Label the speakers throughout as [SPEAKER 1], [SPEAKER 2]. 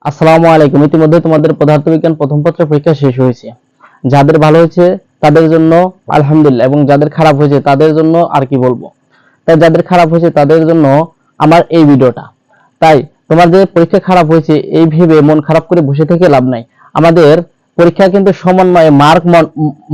[SPEAKER 1] আসসালামু আলাইকুম। ইতিমধ্যে তোমাদের পদার্থবিজ্ঞান প্রথম পত্রের পরীক্ষা শেষ হয়েছে। যাদের ভালো হয়েছে তাদের জন্য আলহামদুলিল্লাহ, এবং যাদের খারাপ হয়েছে তাদের জন্য আর কি বলবো। তাই যাদের খারাপ হয়েছে তাদের জন্য আমার এই ভিডিওটা। তাই তোমাদের পরীক্ষা খারাপ হয়েছে এই ভেবে মন খারাপ করে বসে থেকে লাভ নাই। আমাদের পরীক্ষা কিন্তু সমন্বয়ে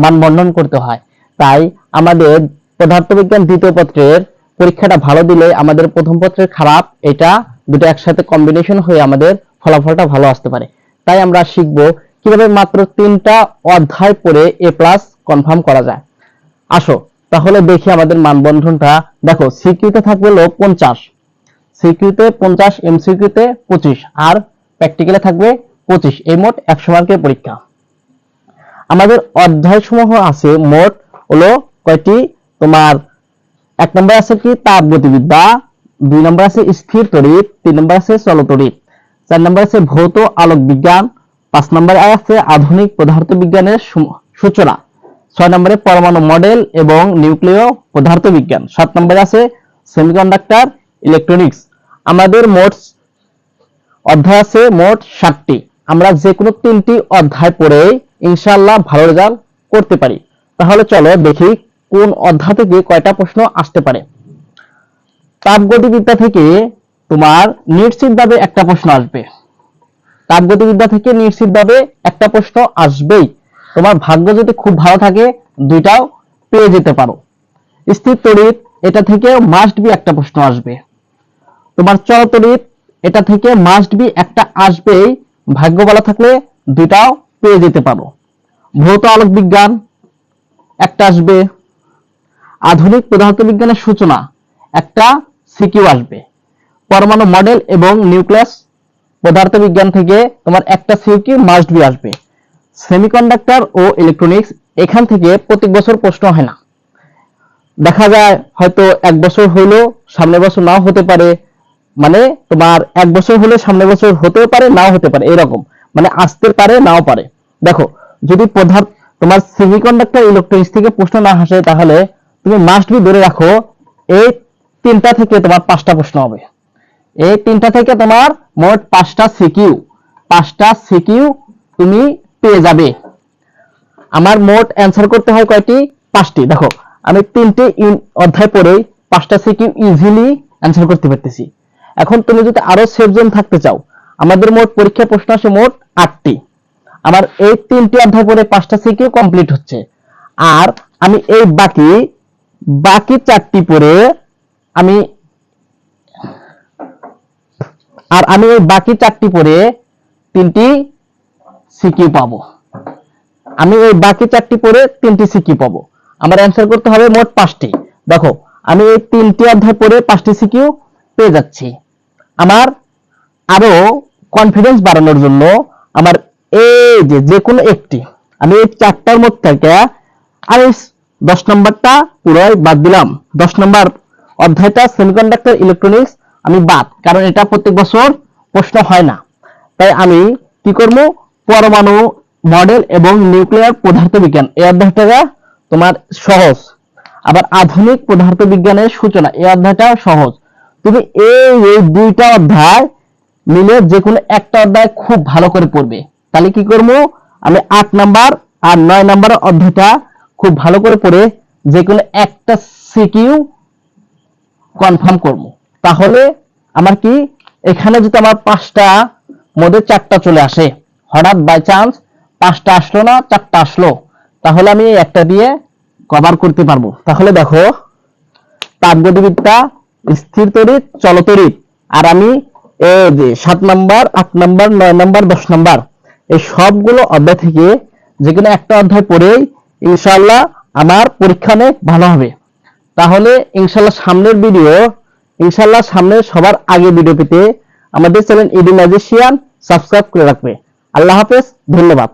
[SPEAKER 1] মানবন্ধন করতে হয়। তাই আমাদের পদার্থবিজ্ঞান দ্বিতীয় পত্রের পরীক্ষাটা ভালো দিলে আমাদের প্রথম পত্রের খারাপ, এটা দুটো একসাথে কম্বিনেশন হয়ে আমাদের ফলাফলটা ভালো আসতে পারে। তাই আমরা শিখব কিভাবে মাত্র 3টা অধ্যায় পড়ে A+ কনফার্ম করা যায়। আসো তাহলে দেখি আমাদের মানবন্ধনটা। দেখো, সিকিউতে থাকবে 50, সিকিউতে 50, এমসিকিউতে 25 আর প্র্যাকটিক্যালে থাকবে 25। এই মোট 100 মার্কের পরীক্ষা। আমাদের অধ্যায় সমূহ আছে মোট হলো কয়টি? তোমার 1 নম্বর আছে কি তাপগতিবিদ্যা, 2 নম্বর আছে স্থির তড়িৎ, 3 নম্বর আছে চলতড়িৎ, 4 নম্বর আছে ভৌত আলোক বিজ্ঞান, 5 নম্বরে আছে আধুনিক পদার্থবিজ্ঞানের সূচনা, 6 নম্বরে পরমাণু মডেল এবং নিউক্লিয় পদার্থবিজ্ঞান, 7 নম্বরে আছে সেমিকন্ডাক্টর ইলেকট্রনিক্স। আমাদের মোট অধ্যায় আছে মোট 7টি। আমরা যে কোনো 3টি অধ্যায় পড়ে ইনশাআল্লাহ ভালো রেজাল্ট করতে পারি। তাহলে চলো দেখি কোন অধ্যায় থেকে কয়টা প্রশ্ন আসতে পারে। তাপগতিবিদ্যা থেকে তোমার নিশ্চিতভাবে একটা প্রশ্ন আসবে। তাপগতিবিদ্যা থেকে নিশ্চিতভাবে একটা প্রশ্ন আসবেই। তোমার ভাগ্য যদি খুব ভালো থাকে দুইটাও পেয়ে যেতে পারো। স্থির তড়িৎ, এটা থেকে মাস্ট বি একটা প্রশ্ন আসবে। তোমার চলতড়িৎ, এটা থেকে মাস্ট বি একটা আসবেই। ভাগ্য ভালো থাকলে দুইটাও পেয়ে যেতে পারো। ভৌত আলোক বিজ্ঞান একটা আসবে। আধুনিক পদার্থবিজ্ঞানের সূচনা একটা সিকিউ আসবে। পরমাণু মডেল এবং নিউক্লিয়াস পদার্থবিজ্ঞান থেকে তোমার একটা সিকিউ মাস্ট বি আসবে। সেমিকন্ডাক্টর ও ইলেকট্রনিক্স, এখান থেকে প্রতি বছর প্রশ্ন হয় না। দেখা যায় হয়তো 1 বছর হইলো সামনের বছর নাও হতে পারে। মানে তোমার 1 বছর হলে সামনের বছর হতেও পারে নাও হতে পারে, এরকম মানে আসতে পারে নাও পারে। দেখো, যদি তোমার সেমিকন্ডাক্টর ইলেকট্রনিক্স থেকে প্রশ্ন না আসে তাহলে তুমি মাস্ট বি ধরে রাখো এই 3টা থেকে তোমার 5টা প্রশ্ন হবে। এই 3টা থেকে তোমার মোট 5টা সিকিউ তুমি পেয়ে যাবে। আমার মোট অ্যান্সার করতে হয় কয়টি? 5টি। দেখো, আমি 3টে অধ্যায় পড়েই 5টা সিকিউ ইজিলি অ্যান্সার করতে পারতেছি। এখন তুমি যদি আরো সেফ জোন থাকতে চাও, আমাদের মোট পরীক্ষা প্রশ্ন আসে মোট 8টি। আমার এই 3টি অধ্যায় পড়ে 5টা সিকিউ কমপ্লিট হচ্ছে। আর আমি এই বাকি 4টি পড়ে আমি এই বাকি 4টি পড়ে 3টি সিকিউ পাবো। আমি এই বাকি 4টি পড়ে 3টি সিকিউ পাবো। আমার অ্যান্সার করতে হবে মোট 5টি। দেখো, আমি এই 3টি অধ্যায় পড়ে 5টি সিকিউ পেয়ে যাচ্ছি। আমার আরো কনফিডেন্স বাড়ানোর জন্য আমার এই যে কোনো একটি, আমি এই 4টার মধ্যে থেকে আমি 10 নম্বরটা পুরোই বাদ দিলাম। 10 নম্বর অধ্যায়টা সেমিকন্ডাক্টর ইলেকট্রনিক্স আমি বাদ, কারণ এটা প্রত্যেক বছর প্রশ্ন হয় না। তাই আমি কি করব? পরমাণু মডেল এবং নিউক্লিয়ার পদার্থবিজ্ঞান এই অধ্যায়টা তোমার সহজ। আবার আধুনিক পদার্থবিজ্ঞানের সূচনা এই অধ্যায়টা সহজ। তুমি এই 2টা অধ্যায় মিলে যে কোনো একটা অধ্যায় খুব ভালো করে পড়বে। তাহলে কি করব? আমি 8 নাম্বার আর 9 নাম্বার অধ্যায়টা খুব ভালো করে পড়ে যে কোনো একটা সিকিউ কনফার্ম করব। তাহলে আমার কি এখানে যদি আমার 5টা মধ্যে 4টা চলে আসে, হঠাৎ বাই চান্স 5টা আসলো না 4টা আসলো, তাহলে আমি এই একটা দিয়ে কভার করতে পারবো। তাহলে দেখো, তাপগতিবিদ্যা, স্থির তড়িৎ, চলতড়িৎ, আর আমি এই যে 7 নাম্বার, 8 নাম্বার, 9 নাম্বার, 10 নাম্বার এই সবগুলো অধ্যায় থেকে যে কোনো একটা অধ্যায় পড়েই ইনশাআল্লাহ আমার পরীক্ষা অনেক ভালো হবে। তাহলে ইনশাআল্লাহ সামনের সবার আগে ভিডিও পেতে আমাদের চ্যানেল ইডি ম্যাজিশিয়ান সাবস্ক্রাইব করে রাখবে। আল্লাহ হাফেজ, ধন্যবাদ।